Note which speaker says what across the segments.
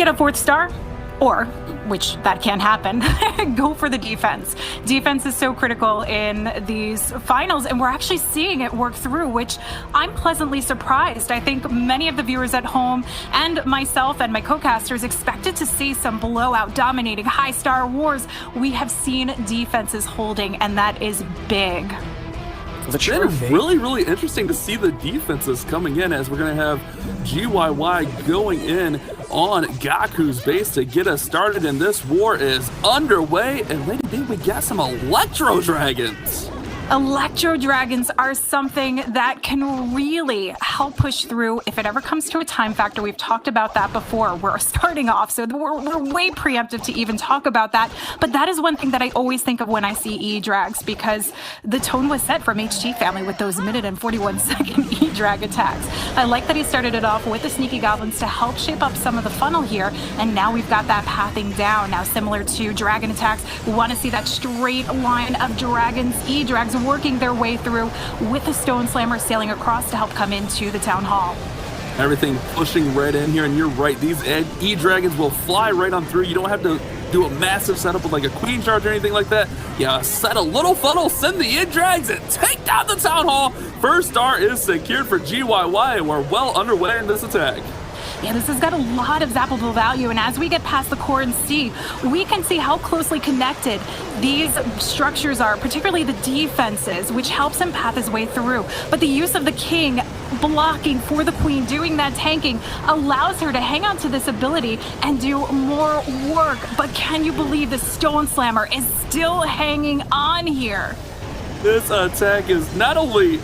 Speaker 1: get a 4th star, or, which that can happen, go for the defense. Defense is so critical in these finals, and we're actually seeing it work through, which I'm pleasantly surprised. I think many of the viewers at home and myself and my co-casters expected to see some blowout, dominating, high-star wars. We have seen defenses holding, and that is big.
Speaker 2: It's been really interesting to see the defenses coming in, as we're going to have GYY going in on Gaku's base to get us started, and this war is underway. And Lady B, we got some Electro Dragons.
Speaker 1: Electro Dragons are something that can really help push through if it ever comes to a time factor. We've talked about that before. We're starting off, so we're way preemptive to even talk about that. But that is one thing that I always think of when I see E-Drags, because the tone was set from HG Family with those minute and 41-second E-Drag attacks. I like that he started it off with the Sneaky Goblins to help shape up some of the funnel here, and now we've got that pathing down. Now, similar to Dragon attacks, we want to see that straight line of Dragons, E-Drags, working their way through with the Stone Slammer sailing across to help come into the Town Hall.
Speaker 2: Everything pushing right in here, and you're right, these E-Dragons will fly right on through. You don't have to do a massive setup with like a Queen Charge or anything like that. Yeah, set a little funnel, send the E-Drags, and take down the Town Hall. First star is secured for GYY, and we're well underway in this attack.
Speaker 1: Yeah, this has got a lot of zappable value, and as we get past the core and C, we can see how closely connected these structures are, particularly the defenses, which helps him path his way through. But the use of the King blocking for the Queen, doing that tanking, allows her to hang on to this ability and do more work. But can you believe the Stone Slammer is still hanging on here?
Speaker 2: This attack is not only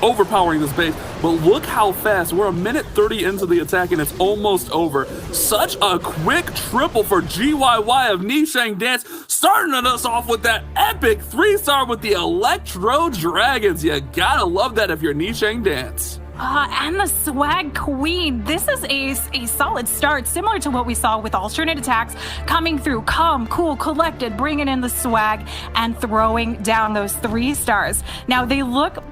Speaker 2: overpowering this base, but look how fast. We're a minute 30 into the attack and it's almost over. Such a quick triple for GYY of Nishang Dance, starting us off with that epic 3-star with the Electro Dragons. You gotta love that if you're Nishang Dance.
Speaker 1: And the Swag Queen. This is a solid start, similar to what we saw with alternate attacks, coming through calm, cool, collected, bringing in the swag and throwing down those 3 stars. Now they look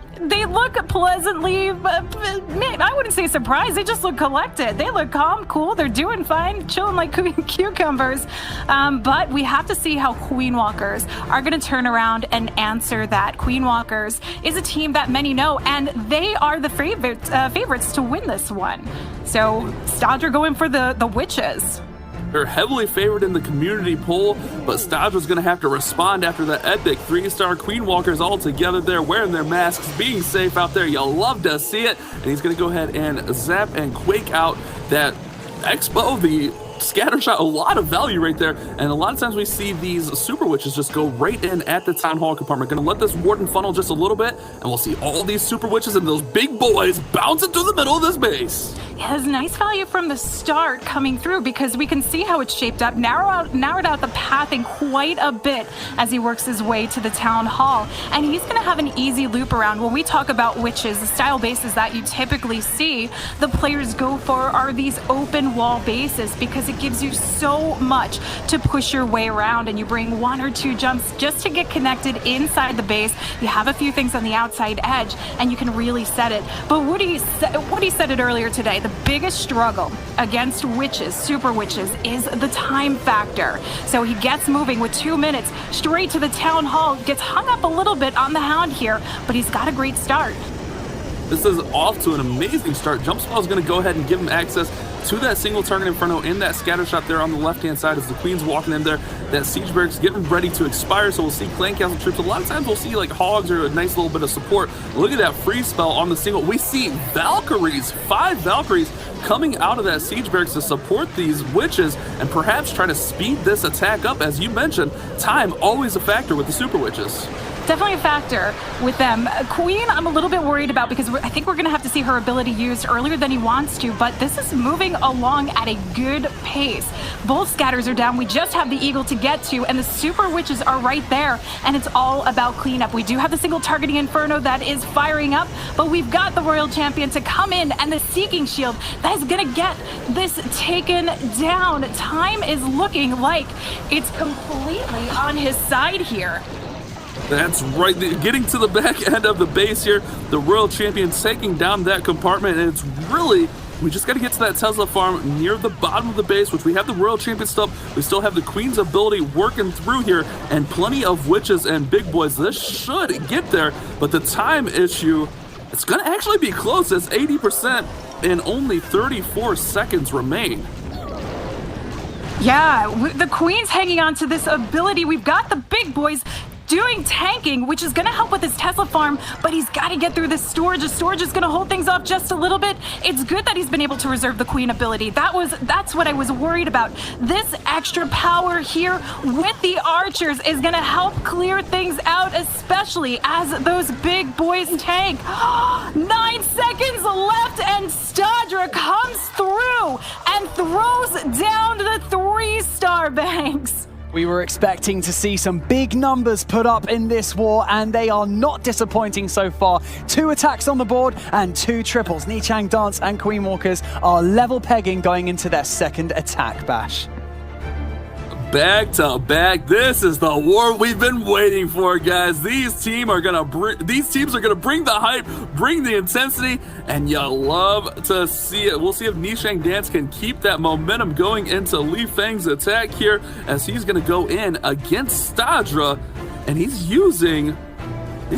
Speaker 1: pleasantly, I wouldn't say surprised, they just look collected. They look calm, cool, they're doing fine, chilling like cucumbers. But we have to see how Queen Walkers are going to turn around and answer that. Queen Walkers is a team that many know, and they are the favorites to win this one. So Stodz are going for the witches.
Speaker 2: They're heavily favored in the community poll, but Stodz was going to have to respond after that epic 3-star Queen Walkers all together there, wearing their masks, being safe out there. You'll love to see it. And he's going to go ahead and zap and quake out that Expo, the scatter shot. A lot of value right there, and a lot of times we see these super witches just go right in at the Town Hall compartment. Gonna let this warden funnel just a little bit, and we'll see all these super witches and those big boys bouncing through the middle of this base.
Speaker 1: Yeah, there's nice value from the start coming through, because we can see how it's shaped up, narrowed out the pathing quite a bit as he works his way to the Town Hall. And he's going to have an easy loop around. When we talk about witches, the style bases that you typically see the players go for are these open wall bases, because it gives you so much to push your way around, and you bring 1 or 2 jumps just to get connected inside the base. You have a few things on the outside edge, and you can really set it. But Woody said it earlier today. The biggest struggle against witches, super witches, is the time factor. So he gets moving with 2 minutes straight to the Town Hall, gets hung up a little bit on the Hound here, but he's got a great start.
Speaker 2: This is off to an amazing start. Jump Spell is going to go ahead and give him access to that single target Inferno in that scatter shot there on the left-hand side as the Queen's walking in there. That Siege Barracks getting ready to expire, so we'll see Clan Castle troops. A lot of times we'll see like Hogs or a nice little bit of support. Look at that free spell on the single. We see Valkyries, 5 Valkyries coming out of that Siege Barracks to support these witches and perhaps try to speed this attack up. As you mentioned, time always a factor with the super witches.
Speaker 1: Definitely a factor with them. Queen, I'm a little bit worried about, because I think we're going to have to see her ability used earlier than he wants to, but this is moving along at a good pace. Both scatters are down. We just have the Eagle to get to, and the super witches are right there, and it's all about cleanup. We do have the single targeting Inferno that is firing up, but we've got the Royal Champion to come in, and the Seeking Shield that is going to get this taken down. Time is looking like it's completely on his side here.
Speaker 2: That's right, getting to the back end of the base here. The Royal Champion taking down that compartment, and it's really We just got to get to that Tesla farm near the bottom of the base, which we have the Royal Champion stuff. We still have the Queen's ability working through here, and plenty of witches and big boys. This should get there, but the time issue, it's going to actually be close as 80% and only 34 seconds remain.
Speaker 1: Yeah, the Queen's hanging on to this ability. We've got the big boys doing tanking, which is going to help with his Tesla farm, but he's got to get through this storage. The storage is going to hold things off just a little bit. It's good that he's been able to reserve the Queen ability. That's what I was worried about. This extra power here with the archers is going to help clear things out, especially as those big boys tank. 9 seconds left, and Stodz comes through and throws down the 3-star banks.
Speaker 3: We were expecting to see some big numbers put up in this war, and they are not disappointing so far. 2 attacks on the board and 2 triples. Chang Dance and Queen Walkers are level pegging going into their second attack bash.
Speaker 2: Back to back. This is the war we've been waiting for, guys. These teams are gonna bring the hype, bring the intensity, and you love to see it. We'll see if Chang Dance can keep that momentum going into Fang's attack here, as he's gonna go in against Stodz, and he's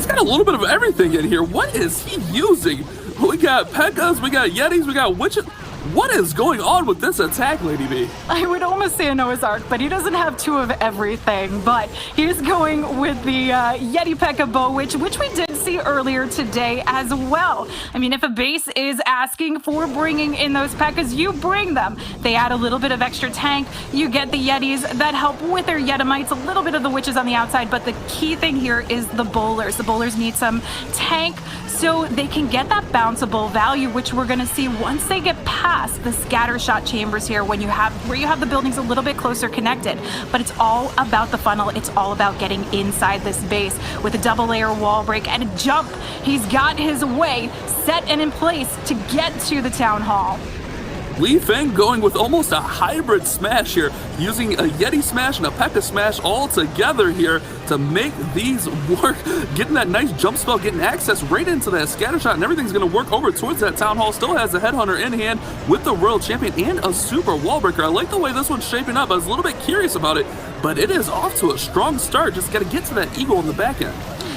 Speaker 2: got a little bit of everything in here. What is he using? We got P.E.K.K.A.s, we got Yetis, we got witches. What is going on with this attack, Lady B?
Speaker 1: I would almost say a Noah's Ark, but he doesn't have 2 of everything. But he's going with the Yeti P.E.K.K.A. bow, which we did see earlier today as well. I mean, if a base is asking for bringing in those P.E.K.K.A.s, you bring them. They add a little bit of extra tank. You get the Yetis that help with their Yetimites, a little bit of the witches on the outside, but the key thing here is the bowlers. The bowlers need some tank so they can get that bounceable value, which we're going to see once they get past the scatter shot chambers here, where you have the buildings a little bit closer connected. But it's all about the funnel. It's all about getting inside this base with a double layer wall break and a jump. He's got his way set and in place to get to the town hall.
Speaker 2: Fang going with almost a hybrid smash here, using a Yeti smash and a P.E.K.K.A. smash all together here to make these work, getting that nice jump spell, getting access right into that scatter shot, and everything's going to work over towards that town hall. Still has a headhunter in hand with the Royal Champion and a super wall breaker. I like the way this one's shaping up. I was a little bit curious about it, but it is off to a strong start. Just got to get to that eagle in the back end.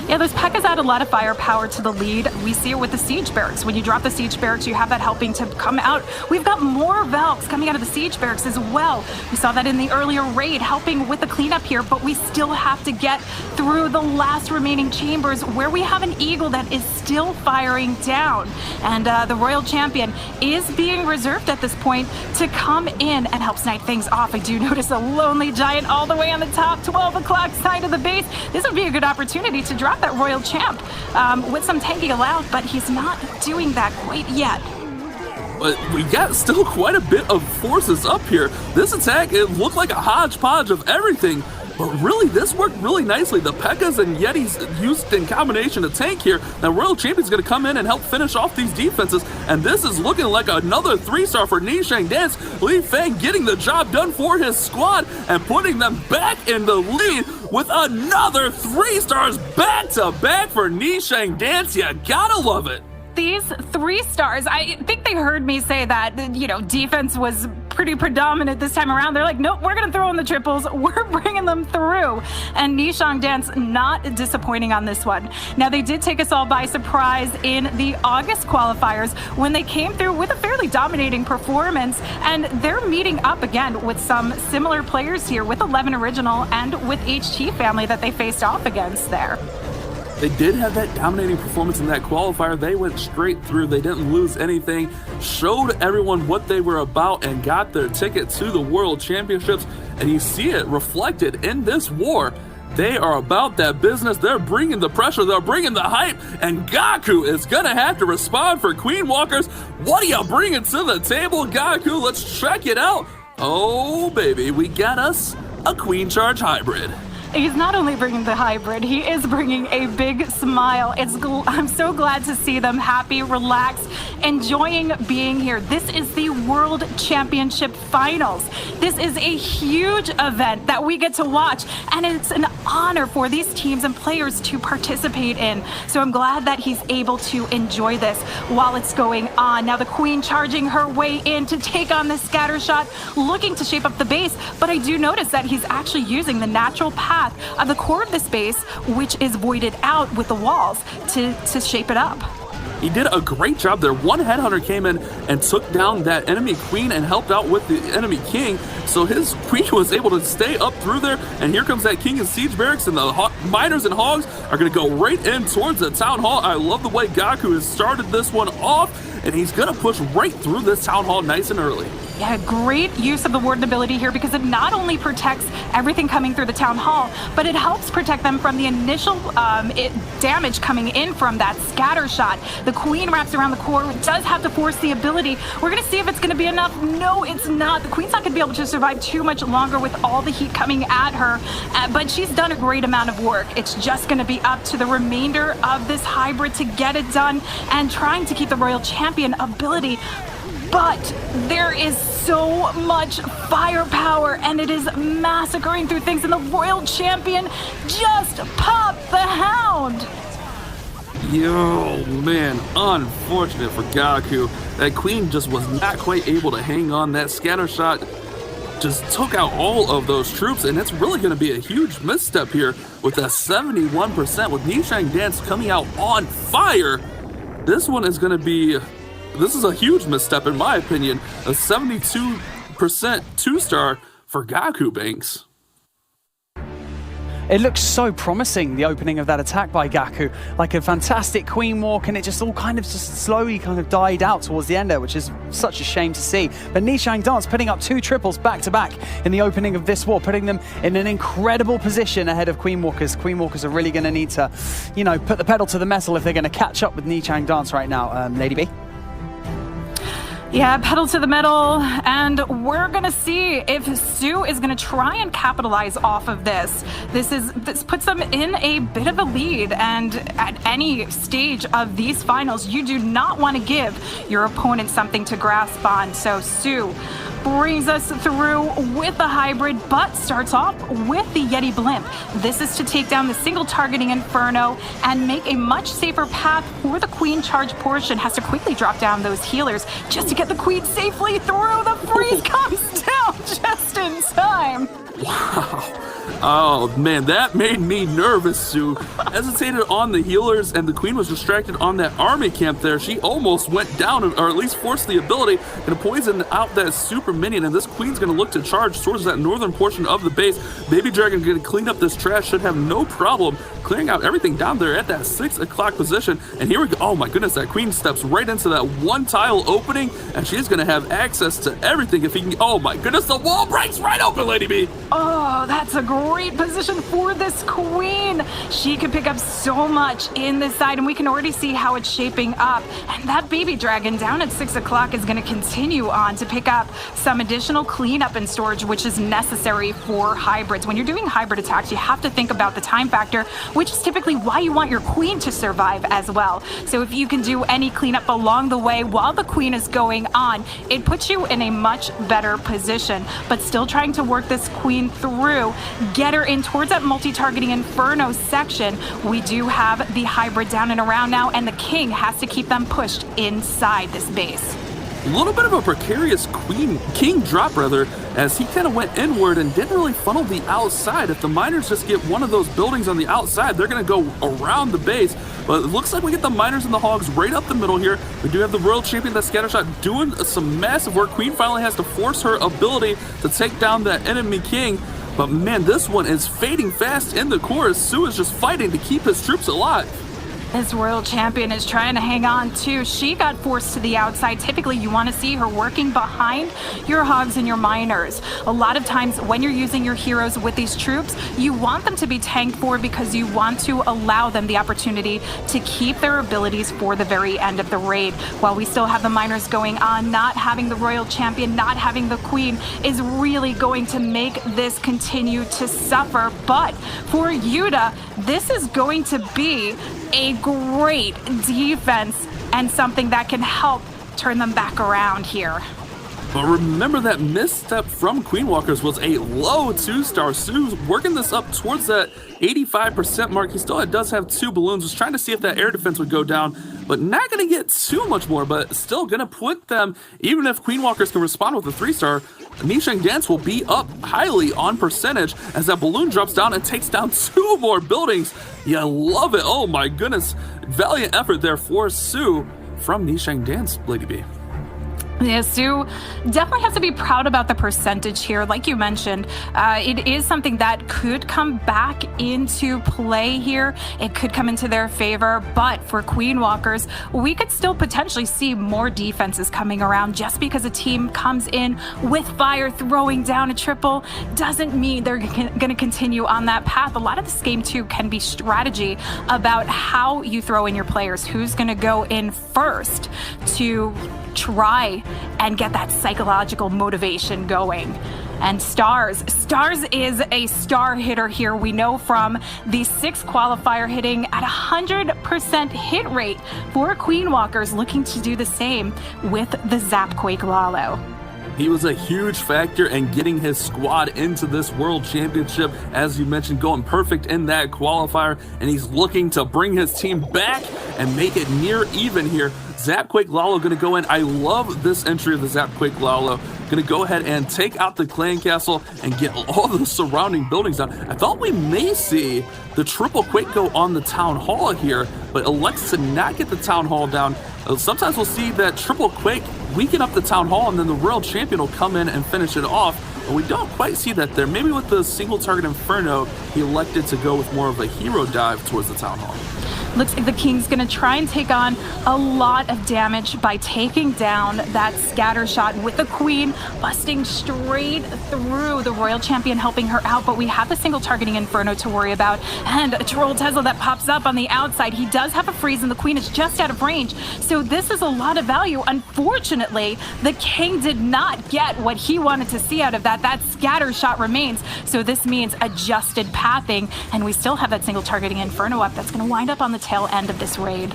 Speaker 1: Yeah, those P.E.K.K.A.s add a lot of firepower to the lead. We see it with the siege barracks. When you drop the siege barracks, you have that helping to come out. We've got more Valks coming out of the siege barracks as well. We saw that in the earlier raid, helping with the cleanup here, but we still have to get through the last remaining chambers where we have an eagle that is still firing down. And the Royal Champion is being reserved at this point to come in and help snipe things off. I do notice a lonely giant all the way on the top, 12 o'clock side of the base. This would be a good opportunity to drop that Royal Champ with some tanking allowed, but he's not doing that quite yet.
Speaker 2: But we got still quite a bit of forces up here. This attack, it looked like a hodgepodge of everything, but really this worked really nicely. The P.E.K.K.A.s and Yetis used in combination to tank here. Now Royal Champion's going to come in and help finish off these defenses, and this is looking like another 3-star for Chang Dance. Fang getting the job done for his squad and putting them back in the lead with another 3 stars back to back for Chang Dance. You gotta love it.
Speaker 1: These 3 stars, I think they heard me say that, defense was pretty predominant this time around. They're like, nope, we're going to throw in the triples. We're bringing them through. And Chang Dance not disappointing on this one. Now, they did take us all by surprise in the August qualifiers when they came through with a fairly dominating performance. And they're meeting up again with some similar players here with 11 Original and with HT Family that they faced off against there.
Speaker 2: They did have that dominating performance in that qualifier. They went straight through. They didn't lose anything, showed everyone what they were about, and got their ticket to the World Championships. And you see it reflected in this war. They are about that business. They're bringing the pressure. They're bringing the hype. And Gaku is going to have to respond for Queen Walkers. What are you bringing to the table, Gaku? Let's check it out. Oh, baby, we got us a Queen Charge hybrid.
Speaker 1: He's not only bringing the hybrid, he is bringing a big smile. I'm so glad to see them happy, relaxed, enjoying being here. This is the World Championship Finals. This is a huge event that we get to watch, and it's an honor for these teams and players to participate in. So I'm glad that he's able to enjoy this while it's going on. Now the Queen charging her way in to take on the scatter shot, looking to shape up the base, but I do notice that he's actually using the natural path of the core of this base, which is voided out with the walls, to shape it up.
Speaker 2: He did a great job there. One headhunter came in and took down that enemy queen and helped out with the enemy king. So his queen was able to stay up through there. And here comes that king and siege barracks, and the miners and hogs are going to go right in towards the town hall. I love the way Gaku has started this one off, and he's going to push right through this town hall nice and early.
Speaker 1: Yeah, great use of the warden ability here, because it not only protects everything coming through the town hall, but it helps protect them from the initial damage coming in from that scatter shot. The queen wraps around the core, does have to force the ability. We're going to see if it's going to be enough. No, it's not. The queen's not going to be able to survive too much longer with all the heat coming at her, but she's done a great amount of work. It's just going to be up to the remainder of this hybrid to get it done and trying to keep the royal champion ability. But there is so much firepower, and it is massacring through things, and the royal champion just popped the hound.
Speaker 2: Yo, man, unfortunate for Gaku. That queen just was not quite able to hang on. That scatter shot just took out all of those troops, and it's really going to be a huge misstep here with a 71% with Chang Dance coming out on fire. This one is going to be... This is a huge misstep in my opinion. A 72% 2-star for Gaku Banks.
Speaker 3: It looks so promising, the opening of that attack by Gaku. Like a fantastic queen walk, and it just all kind of just slowly kind of died out towards the end there, which is such a shame to see. But Chang Dance putting up 2 triples back to back in the opening of this war, putting them in an incredible position ahead of Queen Walkers. Queen Walkers are really going to need to, you know, put the pedal to the metal if they're going to catch up with Chang Dance right now. Lady B?
Speaker 1: Yeah, pedal to the metal, and we're gonna see if Sue is gonna try and capitalize off of this. This puts them in a bit of a lead, and at any stage of these finals, you do not want to give your opponent something to grasp on. So Sue brings us through with the hybrid, but starts off with the Yeti Blimp. This is to take down the single targeting Inferno and make a much safer path for the Queen charge portion. Has to quickly drop down those healers just to get the Queen safely through. The freeze comes down just in time.
Speaker 2: Wow. Oh man, that made me nervous. Sue hesitated on the healers, and the queen was distracted on that army camp there. She almost went down, or at least forced the ability, and poison out that super minion, and this queen's going to look to charge towards that northern portion of the base. Baby Dragon going to clean up this trash, should have no problem clearing out everything down there at that 6 o'clock position. And here we go. Oh my goodness, that queen steps right into that one tile opening, and she's going to have access to everything if he can. Oh my goodness, the wall breaks right open, Lady B.
Speaker 1: Oh, that's a great position for this queen. She can pick up so much in this side, and we can already see how it's shaping up. And that baby dragon down at 6 o'clock is going to continue on to pick up some additional cleanup and storage, which is necessary for hybrids. When you're doing hybrid attacks, you have to think about the time factor, which is typically why you want your queen to survive as well. So if you can do any cleanup along the way while the queen is going on, it puts you in a much better position. But still trying to work this queen through, get her in towards that multi-targeting Inferno section. We do have the hybrid down and around now, and the king has to keep them pushed inside this base.
Speaker 2: A little bit of a precarious king drop rather, as he kind of went inward and didn't really funnel the outside. If the miners just get one of those buildings on the outside, they're going to go around the base. But it looks like we get the miners and the hogs right up the middle here. We do have the royal champion, that scattershot, doing some massive work. Queen finally has to force her ability to take down that enemy king. But man, this one is fading fast in the core as Sue is just fighting to keep his troops alive.
Speaker 1: This Royal Champion is trying to hang on too. She got forced to the outside. Typically, you want to see her working behind your hogs and your miners. A lot of times when you're using your heroes with these troops, you want them to be tanked for because you want to allow them the opportunity to keep their abilities for the very end of the raid. While we still have the miners going on, not having the Royal Champion, not having the Queen is really going to make this continue to suffer. But for Yuta, this is going to be a great defense and something that can help turn them back around here.
Speaker 2: But remember that misstep from Queen Walkers was a low 2-star. Su's working this up towards that 85% mark. He still does have 2 balloons. Was trying to see if that air defense would go down, but not going to get too much more, but still going to put them, even if Queen Walkers can respond with a 3-star, Nishang Dance will be up highly on percentage as that balloon drops down and takes down 2 more buildings. You love it. Oh my goodness. Valiant effort there for Su from Nishang Dance, Lady B.
Speaker 1: Yeah, Su definitely has to be proud about the percentage here. Like you mentioned, it is something that could come back into play here. It could come into their favor, but for Queen Walkers, we could still potentially see more defenses coming around. Just because a team comes in with fire throwing down a triple doesn't mean they're going to continue on that path. A lot of this game too can be strategy about how you throw in your players, who's going to go in first to try and get that psychological motivation going. And Stodz is a star hitter here. We know from the 6th qualifier hitting at 100% hit rate for Queen Walkers, looking to do the same with the Zapquake Lalo.
Speaker 2: He was a huge factor in getting his squad into this World Championship. As you mentioned, going perfect in that qualifier, and he's looking to bring his team back and make it near even here. Zapquake Lalo going to go in. I love this entry of the Zapquake Lalo. Going to go ahead and take out the clan castle and get all the surrounding buildings down. I thought we may see the triple quake go on the town hall here, but elects to not get the town hall down. Sometimes we'll see that triple quake weaken up the town hall, and then the World Champion will come in and finish it off. But we don't quite see that there. Maybe with the single target Inferno, he elected to go with more of a hero dive towards the town hall.
Speaker 1: Looks like the King's going to try and take on a lot of damage by taking down that scatter shot with the Queen, busting straight through the Royal Champion, helping her out. But we have the single targeting Inferno to worry about, and a Troll Tesla that pops up on the outside. He does have a freeze, and the Queen is just out of range. So this is a lot of value. Unfortunately, the King did not get what he wanted to see out of that. That scatter shot remains. So this means adjusted pathing, and we still have that single targeting Inferno up. That's going to wind up on the tail end of this raid.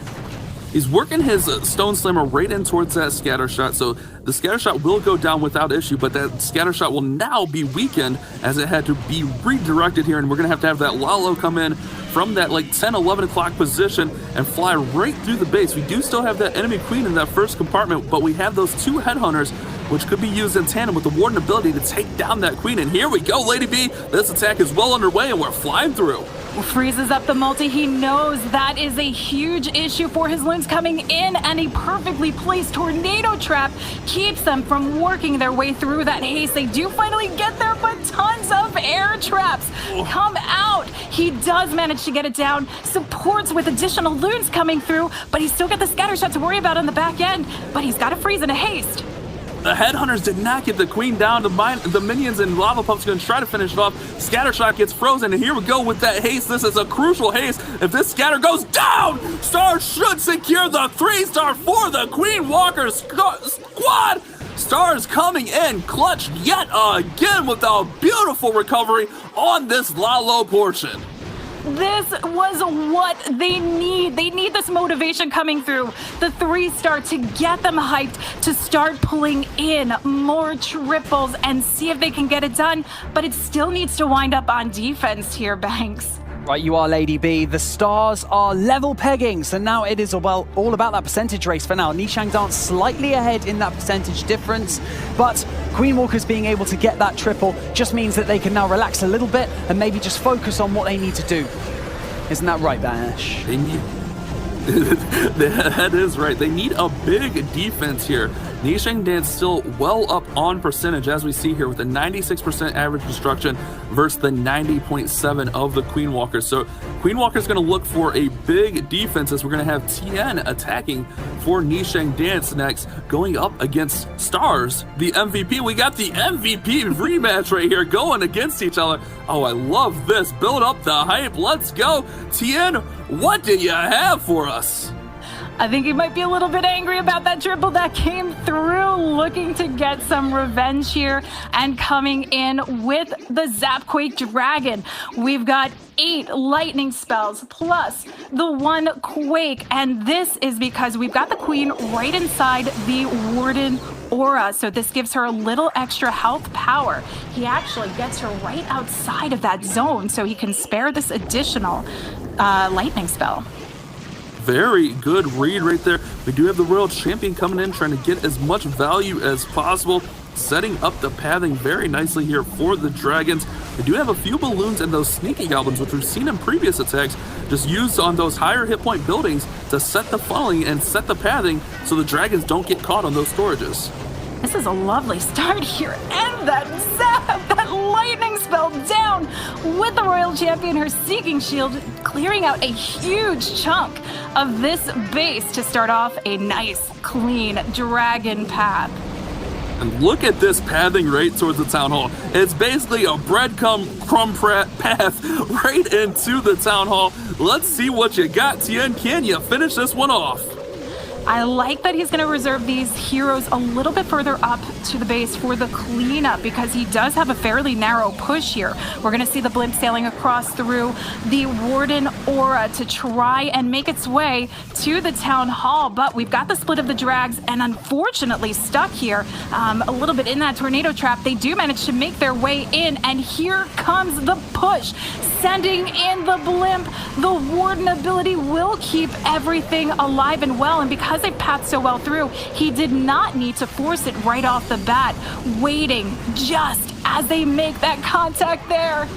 Speaker 2: He's working his Stone Slammer right in towards that scatter shot, so the scatter shot will go down without issue, but that scatter shot will now be weakened as it had to be redirected here, and we're going to have that Lalo come in from that like 10, 11 o'clock position and fly right through the base. We do still have that enemy Queen in that first compartment, but we have those 2 headhunters, which could be used in tandem with the Warden ability to take down that Queen. And here we go, Lady B. This attack is well underway, and we're flying through.
Speaker 1: Freezes up the multi. He knows that is a huge issue for his loons coming in, and a perfectly placed tornado trap keeps them from working their way through that haste. They do finally get there, but tons of air traps come out. He does manage to get it down, supports with additional loons coming through, but he's still got the scatter shot to worry about on the back end, but he's got a freeze and a haste.
Speaker 2: The headhunters did not get the Queen down. The minions and lava pumps going to try to finish it off. Scattershot gets frozen, and here we go with that haste. This is a crucial haste. If this scatter goes down, Stars should secure the 3-star for the Queen Walker squad. Stars coming in clutch yet again with a beautiful recovery on this Lalo portion.
Speaker 1: This was what they need. They need this motivation coming through the 3-star to get them hyped, to start pulling in more triples and see if they can get it done. But it still needs to wind up on defense here, Banks.
Speaker 3: Right, you are, Lady B. The Stars are level pegging, so now it is all about that percentage race for now. Nishang Dance slightly ahead in that percentage difference, but Queen Walkers being able to get that triple just means that they can now relax a little bit and maybe just focus on what they need to do. Isn't that right, Bash?
Speaker 2: They need... That is right. They need a big defense here Nisheng Dance still well up on percentage, as we see here, with a 96% average destruction versus the 90.7 of the Queen Walker. So Queen Walker is going to look for a big defense, as we're going to have Tian attacking for Nisheng Dance next, going up against Stars, the MVP. We got the MVP rematch right here going against each other. Oh, I love this. Build up the hype. Let's go. Tian, what do you have for us?
Speaker 1: I think he might be a little bit angry about that triple that came through, looking to get some revenge here and coming in with the Zapquake Dragon. We've got 8 lightning spells plus the 1 quake, and this is because we've got the Queen right inside the Warden aura, so this gives her a little extra health power. He actually gets her right outside of that zone, so he can spare this additional lightning spell.
Speaker 2: Very good read right there. We do have the Royal Champion coming in, trying to get as much value as possible, setting up the pathing very nicely here for the Dragons. We do have a few balloons and those sneaky goblins, which we've seen in previous attacks, just used on those higher hit point buildings to set the funneling and set the pathing so the Dragons don't get caught on those storages.
Speaker 1: This is a lovely start here, and that zap, that lightning spell down with the Royal Champion, her Seeking Shield, clearing out a huge chunk of this base to start off a nice, clean dragon path.
Speaker 2: And look at this pathing right towards the Town Hall. It's basically a breadcrumb path right into the Town Hall. Let's see what you got, Tian. Can you finish this one off?
Speaker 1: I like that he's going to reserve these heroes a little bit further up to the base for the cleanup, because he does have a fairly narrow push here. We're going to see the blimp sailing across through the Warden aura to try and make its way to the Town Hall, but we've got the split of the drags and unfortunately stuck here a little bit in that tornado trap. They do manage to make their way in, and here comes the push, sending in the blimp. The Warden ability will keep everything alive and well, and because they pathed so well through, he did not need to force it right off the bat, waiting just as they make that contact there.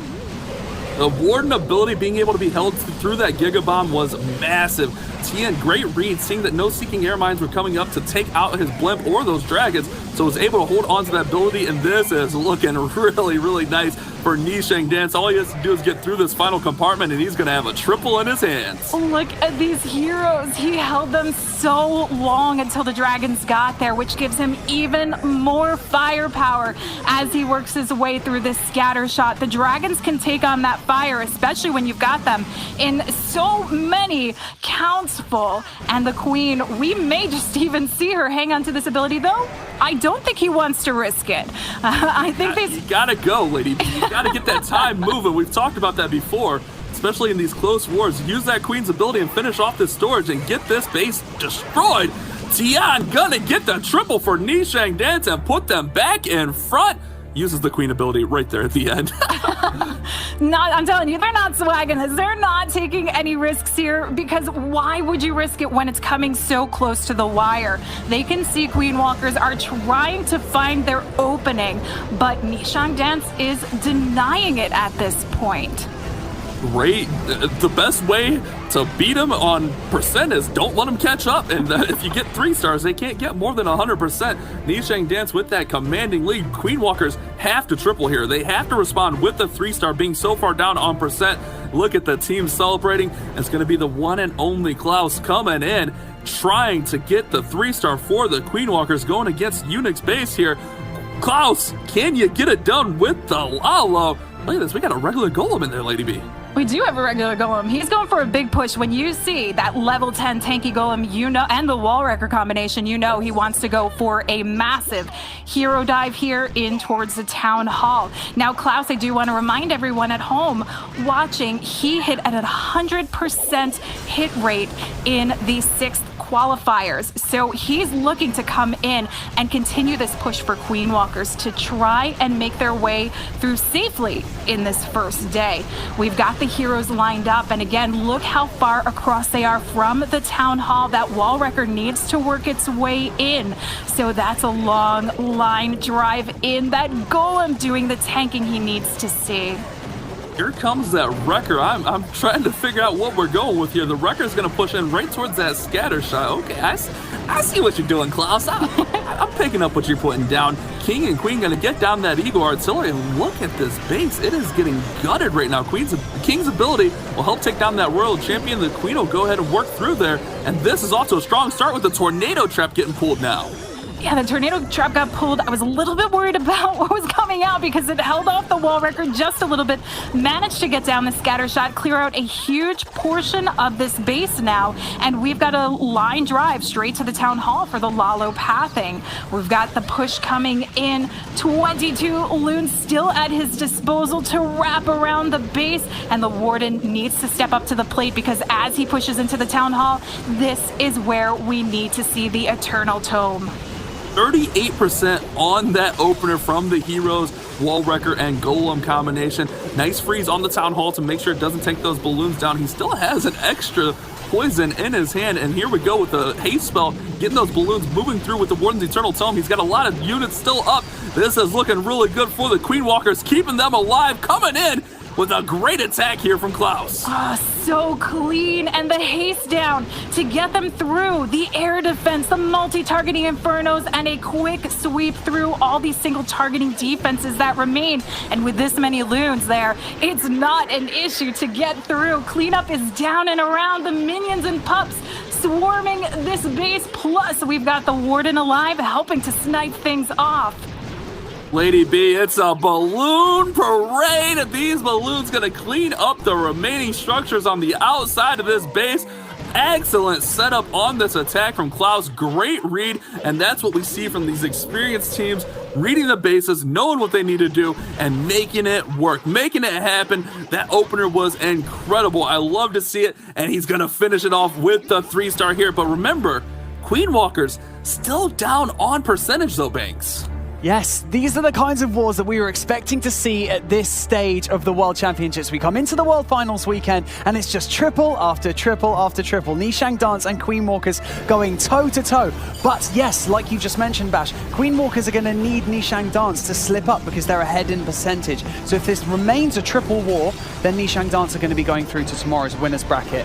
Speaker 2: The Warden ability being able to be held through that Giga Bomb was massive. Tian, great read, seeing that no Seeking Air Mines were coming up to take out his blimp or those dragons, so was able to hold on to that ability, and this is looking really, really nice for Nisheng Dance. All he has to do is get through this final compartment, and he's going to have a triple in his hands.
Speaker 1: Look at these heroes. He held them so long until the dragons got there, which gives him even more firepower as he works his way through this scatter shot. The dragons can take on that fire, especially when you've got them in so many counts full. And the Queen, we may just even see her hang on to this ability, though I don't think he wants to risk it. I think
Speaker 2: you gotta go, lady. You gotta get that time moving. We've talked about that before, especially in these close wars. Use that Queen's ability and finish off this storage and get this base destroyed. Tian gonna get the triple for Nisheng Dance and put them back in front. Uses the Queen ability right there at the end.
Speaker 1: I'm telling you, they're not swagging this. They're not taking any risks here, because why would you risk it when it's coming so close to the wire? They can see Queen Walkers are trying to find their opening, but Nisheng Dance is denying it at this point.
Speaker 2: Great. The best way to beat them on percent is don't let them catch up. And if you get 3 stars, they can't get more than 100%. Nisheng Dance with that commanding lead. Queen Walkers have to triple here. They have to respond with the 3-star being so far down on percent. Look at the team celebrating. It's going to be the one and only Klaus coming in, trying to get the 3-star for the Queen Walkers, going against Unix base here. Klaus, can you get it done with the Lalo? Look at this. We got a regular golem in there, Lady B.
Speaker 1: We do have a regular golem. He's going for a big push. When you see that level 10 tanky golem, you know, and the wall wrecker combination, you know he wants to go for a massive hero dive here in towards the Town Hall. Now, Klaus, I do want to remind everyone at home watching, he hit at a 100% hit rate in the 6th qualifiers. So he's looking to come in and continue this push for Queen Walkers to try and make their way through safely in this first day. We've got the heroes lined up, and again, look how far across they are from the Town Hall. That wall wrecker needs to work its way in, so that's a long line drive in. That golem doing the tanking he needs to see.
Speaker 2: here comes that Wrecker. I'm trying to figure out what we're going with here. The Wrecker's going to push in right towards that scatter shot. Okay, I see what you're doing, Klaus. I'm picking up what you're putting down. King and Queen going to get down that Eagle Artillery, and look at this base. It is getting gutted right now. King's ability will help take down that Royal Champion. The Queen will go ahead and work through there, and this is off to a strong start with the Tornado Trap getting pulled now.
Speaker 1: Yeah, the Tornado Trap got pulled. I was a little bit worried about what was coming out because it held off the wall wrecker just a little bit. Managed to get down the scatter shot, clear out a huge portion of this base now, and we've got a line drive straight to the Town Hall for the Lalo pathing. We've got the push coming in. 22 loons still at his disposal to wrap around the base, and the Warden needs to step up to the plate because as he pushes into the Town Hall, this is where we need to see the Eternal Tome.
Speaker 2: 38% on that opener from the heroes, Wall Wrecker and Golem combination. Nice freeze on the Town Hall to make sure it doesn't take those balloons down. He still has an extra poison in his hand, and here we go with the haste spell, getting those balloons moving through with the Warden's Eternal Tome. He's got a lot of units still up. This is looking really good for the Queen Walkers, keeping them alive, coming in with a great attack here from Klaus.
Speaker 1: So clean, and the haste down to get them through the air defense, the multi-targeting infernos, and a quick sweep through all these single targeting defenses that remain. And with this many loons there, it's not an issue to get through. Cleanup is down and around, the minions and pups swarming this base, plus we've got the Warden alive helping to snipe things off.
Speaker 2: Lady B, it's a balloon parade. These balloons gonna clean up the remaining structures on the outside of this base. Excellent setup on this attack from Klaus. Great read, and that's what we see from these experienced teams, reading the bases, knowing what they need to do, and making it work, making it happen. That opener was incredible. I love to see it, and he's gonna finish it off with the 3-star here. But remember, Queen Walkers still down on percentage though, Banks.
Speaker 3: Yes, these are the kinds of wars that we were expecting to see at this stage of the World Championships. We come into the World Finals weekend, and it's just triple after triple after triple. Nishang Dance and Queen Walkers going toe-to-toe. But yes, like you just mentioned, Bash, Queen Walkers are going to need Nishang Dance to slip up because they're ahead in percentage. So if this remains a triple war, then Nishang Dance are going to be going through to tomorrow's winner's bracket.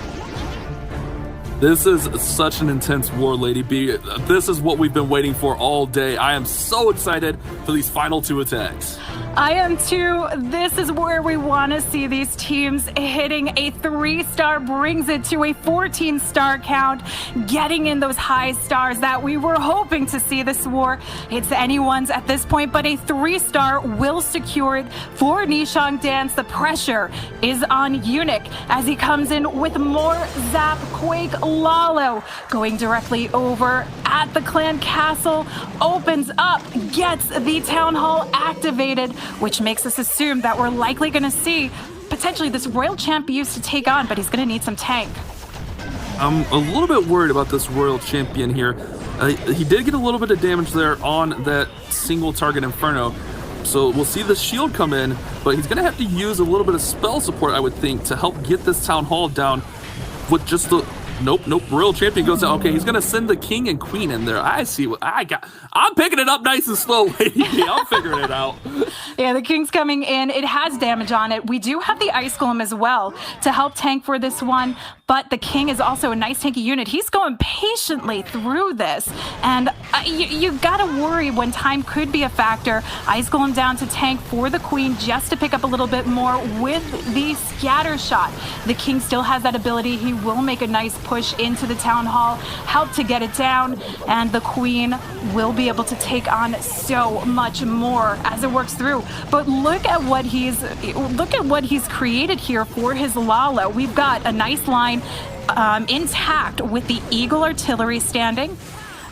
Speaker 2: This is such an intense war, Lady B. This is what we've been waiting for all day. I am so excited for these final 2 attacks.
Speaker 1: I am too. This is where we want to see these teams hitting a 3-star, brings it to a 14-star count, getting in those high stars that we were hoping to see this war. It's anyone's at this point, but a 3-star will secure it for Nishang Dance. The pressure is on Eunuch as he comes in with more Zap Quake Lalo, going directly over at the clan castle, opens up, gets the town hall activated, which makes us assume that we're likely going to see potentially this royal champ used to take on, but he's going to need some tank.
Speaker 2: I'm a little bit worried about this royal champion here. He did get a little bit of damage there on that single target inferno, so we'll see the shield come in, but he's going to have to use a little bit of spell support, I would think, to help get this town hall down with just the... Nope. Royal Champion goes down. Okay, he's going to send the King and Queen in there. I see what I got. I'm picking it up nice and slow, lady. I'm figuring it out.
Speaker 1: Yeah, the King's coming in. It has damage on it. We do have the Ice Golem as well to help tank for this one, but the King is also a nice tanky unit. He's going patiently through this, and you got to worry when time could be a factor. Ice Golem down to tank for the Queen just to pick up a little bit more with the scatter shot. The King still has that ability. He will make a nice push into the town hall, help to get it down, and the Queen will be able to take on so much more as it works through. But look at what he's created here for his Lalo. We've got a nice line intact with the Eagle Artillery standing,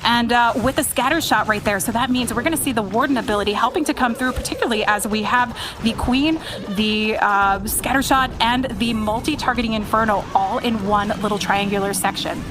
Speaker 1: and with a scatter shot right there. So that means we're going to see the Warden ability helping to come through, particularly as we have the Queen, the scatter shot, and the multi-targeting Inferno all in one little triangular section.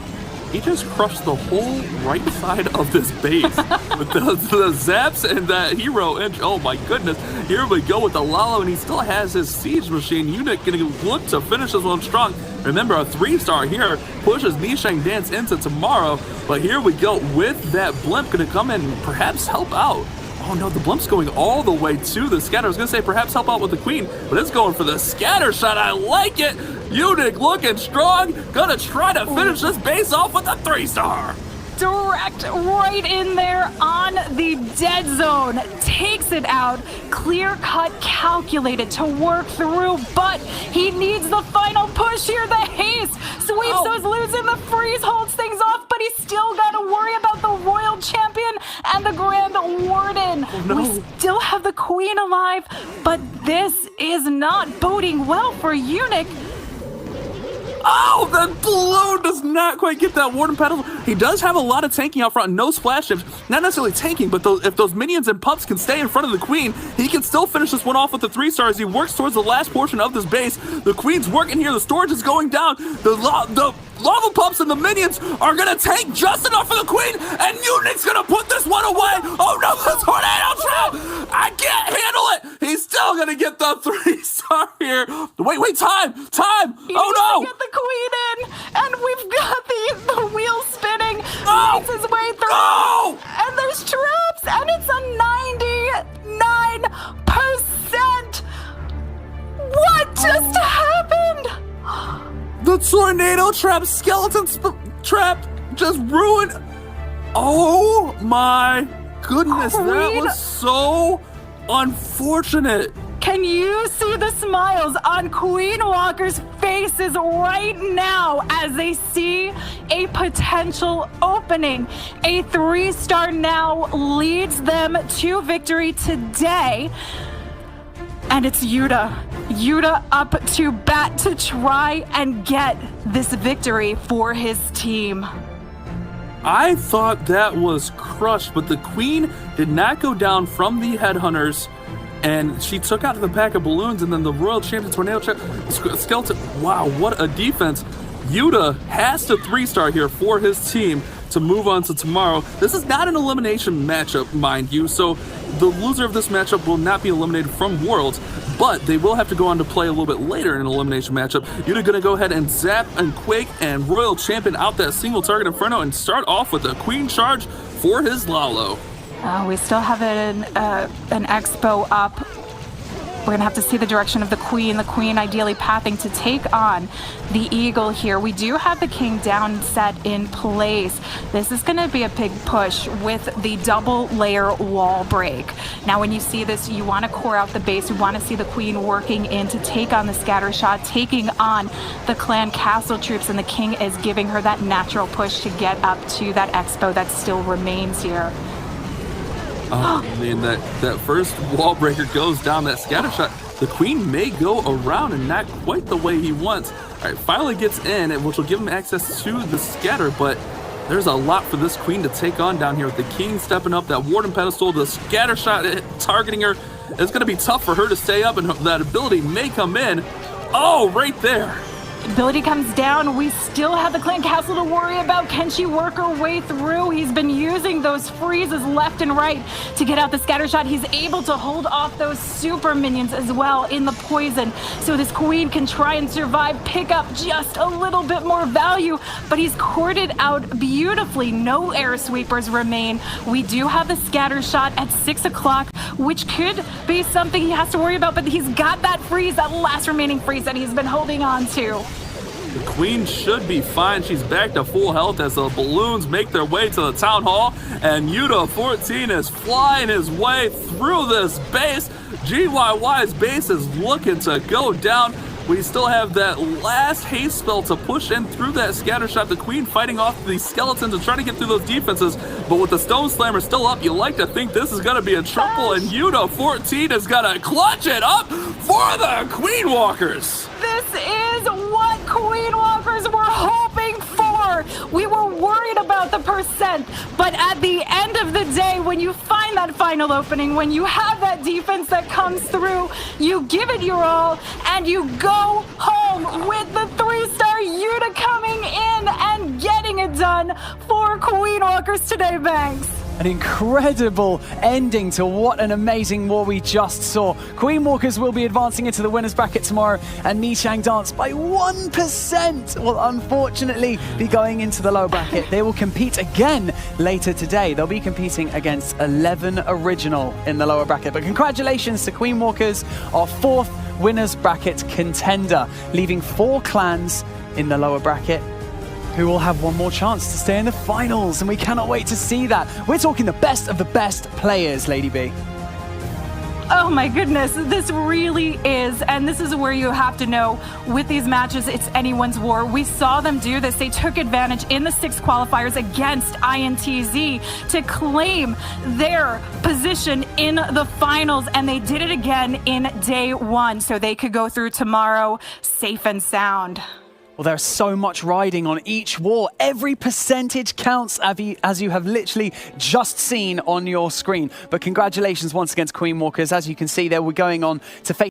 Speaker 2: He just crushed the whole right side of this base with the zaps and that hero. And oh my goodness, here we go with the Lalo, and he still has his siege machine unit going to look to finish this one strong. Remember, a 3-star here pushes Nishang Dance into tomorrow, but here we go with that blimp going to come in and perhaps help out Oh no, the Blump's going all the way to the scatter. I was gonna say perhaps help out with the queen, but it's going for the scatter shot. I like it. Unic looking strong. Gonna try to finish this base off with a 3-star.
Speaker 1: Direct right in there on the dead zone. Takes it out. Clear cut, calculated to work through, but he needs the final push here. The haste sweeps those losing the freeze, holds things off, but he's still got to worry about the royal champion and the grand warden.
Speaker 2: Oh, no.
Speaker 1: We still have the queen alive, but this is not boding well for Unic.
Speaker 2: Oh, the balloon does not quite get that warden pedal. He does have a lot of tanking out front, no splash ships. Not necessarily tanking, but if those minions and pups can stay in front of the queen, he can still finish this one off with the 3-star as he works towards the last portion of this base. The queen's working here. The storage is going down. The lava pups and the minions are going to tank just enough for the queen, and Unic's going to put this one away. Oh, no, the tornado trap. I can't handle it. He's still going to get the 3-star here. Wait, time. Oh, no.
Speaker 1: Get the queen in, and we've got the wheel spinning.
Speaker 2: No!
Speaker 1: Makes his way through.
Speaker 2: No!
Speaker 1: And there's traps, and it's a 99%. What just happened?
Speaker 2: The tornado trap, skeleton trap just ruined. Oh my goodness, that was so unfortunate.
Speaker 1: Can you see the smiles on Queen Walker's faces right now as they see a potential opening? A 3-star now leads them to victory today. And it's Yuta. Yuta up to bat to try and get this victory for his team.
Speaker 2: I thought that was crushed, but the queen did not go down from the headhunters. And she took out the pack of balloons, and then the Royal Champion Tornado Skeleton. Wow, what a defense. Yuta has to 3-star here for his team to move on to tomorrow. This is not an elimination matchup, mind you, so the loser of this matchup will not be eliminated from Worlds, but they will have to go on to play a little bit later in an elimination matchup. Yuta gonna go ahead and zap and Quake and Royal Champion out that single target Inferno and start off with a Queen Charge for his Lalo.
Speaker 1: We still have an Expo up. We're going to have to see the direction of the Queen ideally pathing to take on the Eagle here. We do have the King down set in place. This is going to be a big push with the double layer wall break. Now, when you see this, you want to core out the base. You want to see the Queen working in to take on the scatter shot, taking on the clan castle troops, and the King is giving her that natural push to get up to that Expo that still remains here.
Speaker 2: Oh man, that first wall breaker goes down, that scatter shot. The Queen may go around and not quite the way he wants. All right, finally gets in, which will give him access to the scatter, but there's a lot for this Queen to take on down here with the King stepping up, that Warden pedestal, the scatter shot targeting her. It's going to be tough for her to stay up, and that ability may come in. Oh, right there.
Speaker 1: Ability comes down. We still have the clan castle to worry about. Can she work her way through? He's been using those freezes left and right to get out the scatter shot. He's able to hold off those super minions as well in the poison, so this Queen can try and survive, pick up just a little bit more value, but he's courted out beautifully. No air sweepers remain. We do have the scatter shot at 6 o'clock, which could be something he has to worry about, but he's got that freeze, that last remaining freeze that he's been holding on to.
Speaker 2: The Queen should be fine. She's back to full health as the balloons make their way to the town hall, and Yuta 14 is flying his way through this base. GYY's base is looking to go down. We still have that last haste spell to push in through that scatter shot. The Queen fighting off the skeletons and trying to get through those defenses, but with the Stone Slammer still up, you like to think this is going to be a triple, and Yuta 14 is going to clutch it up for the Queen Walkers.
Speaker 1: This is what Queen Walkers were hoping for. We were worried about the percent, but at the end of the day, when you find that final opening, when you have that defense that comes through, you give it your all, and you go home with the 3-star Yuta coming in and getting it done for Queen Walkers today, Banks.
Speaker 3: An incredible ending to what an amazing war we just saw. Queen Walkers will be advancing into the winners bracket tomorrow, and Chang Dance by 1% will unfortunately be going into the lower bracket. They will compete again later today. They'll be competing against 11 Original in the lower bracket. But congratulations to Queen Walkers, our 4th winners bracket contender, leaving 4 clans in the lower bracket who will have one more chance to stay in the finals, and we cannot wait to see that. We're talking the best of the best players, Lady B.
Speaker 1: Oh my goodness, this really is, and this is where you have to know, with these matches, it's anyone's war. We saw them do this. They took advantage in the 6 qualifiers against INTZ to claim their position in the finals, and they did it again in day 1, so they could go through tomorrow safe and sound.
Speaker 3: Well, there's so much riding on each war. Every percentage counts, as you have literally just seen on your screen. But congratulations once again to Queen Walkers. As you can see, they were going on to face